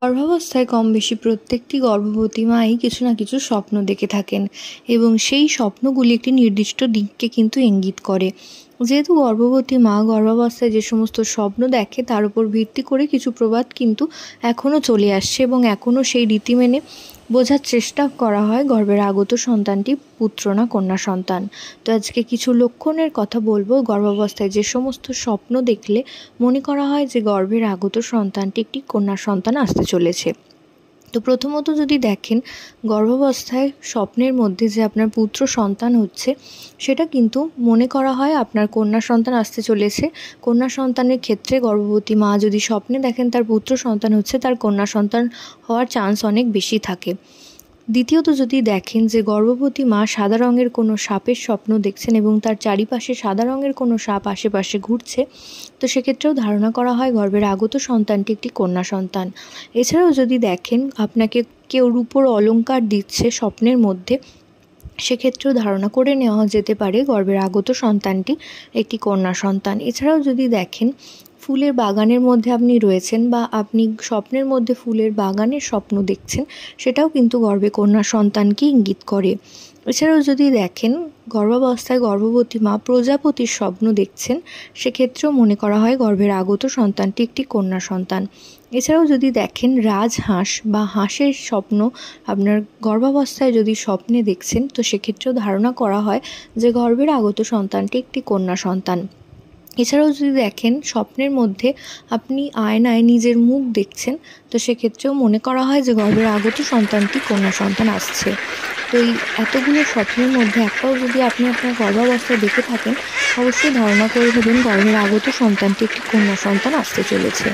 গর্ভাবস্থায় কমবেশি প্রত্যেকটি গর্ভবতী মাই কিছু না কিছু স্বপ্ন দেখে থাকেন এবং সেই স্বপ্নগুলি একটি নির্দিষ্ট দিককে কিন্তু ইঙ্গিত করে। যেহেতু গর্ভবতী মা গর্ভাবস্থায় যে সমস্ত স্বপ্ন দেখে তার উপর ভিত্তি করে কিছু প্রবাদ কিন্তু এখনও চলে আসছে এবং এখনও সেই রীতি মেনে বোঝার চেষ্টা করা হয় গর্ভের আগত সন্তানটি পুত্র না কন্যা সন্তান। তো আজকে কিছু লক্ষণের কথা বলবো গর্ভাবস্থায় যে সমস্ত স্বপ্ন দেখলে মনে করা হয় যে গর্ভের আগত সন্তানটি একটি কন্যা সন্তান আসতে চলেছে। তো প্রথমত যদি দেখেন গর্ভাবস্থায় স্বপ্নের মধ্যে যে আপনার পুত্র সন্তান হচ্ছে সেটা কিন্তু মনে করা হয় আপনার কন্যা সন্তান আসতে চলেছে। কন্যা সন্তানের ক্ষেত্রে গর্ভবতী মা যদি স্বপ্নে দেখেন তার পুত্র সন্তান হচ্ছে, তার কন্যা সন্তান হওয়ার চান্স অনেক বেশি থাকে। দ্বিতীয়ত যদি দেখেন যে গর্ভবতী মা সাদা রঙের কোনো সাপের স্বপ্ন দেখছেন এবং তার চারিপাশে সাদা রঙের কোনো সাপ আশেপাশে ঘুরছে, তো সেক্ষেত্রেও ধারণা করা হয় গর্ভের আগত সন্তানটি একটি কন্যা সন্তান। এছাড়াও যদি দেখেন আপনাকে কেউ রূপোর অলংকার দিচ্ছে স্বপ্নের মধ্যে, সেক্ষেত্রেও ধারণা করে নেওয়া যেতে পারে গর্ভের আগত সন্তানটি একটি কন্যা সন্তান। এছাড়াও যদি দেখেন ফুলের বাগানের মধ্যে আপনি রয়েছেন বা আপনি স্বপ্নের মধ্যে ফুলের বাগানের স্বপ্ন দেখছেন, সেটাও কিন্তু গর্ভে কন্যা সন্তানকে ইঙ্গিত করে। এছাড়াও যদি দেখেন গর্ভাবস্থায় গর্ভবতী মা প্রজাপতির স্বপ্ন দেখছেন, সেক্ষেত্রেও মনে করা হয় গর্ভের আগত সন্তানটি একটি কন্যা সন্তান। এছাড়াও যদি দেখেন রাজহাঁস বা হাঁসের স্বপ্ন আপনার গর্ভাবস্থায় যদি স্বপ্নে দেখছেন, তো সেক্ষেত্রেও ধারণা করা হয় যে গর্ভের আগত সন্তানটি একটি কন্যা সন্তান। এছাড়াও যদি দেখেন স্বপ্নের মধ্যে আপনি আয়নায় নিজের মুখ দেখছেন, তো সেক্ষেত্রেও মনে করা হয় যে গর্ভের আগত সন্তানটি কন্যা সন্তান আসছে। তো এই এতগুলো স্বপ্নের মধ্যে একটাও যদি আপনি আপনার গর্ভাবস্থায় দেখে থাকেন, অবশ্যই ধারণা করে দেবেন গর্ভের আগত সন্তানটি একটি কন্যা সন্তান আসতে চলেছে।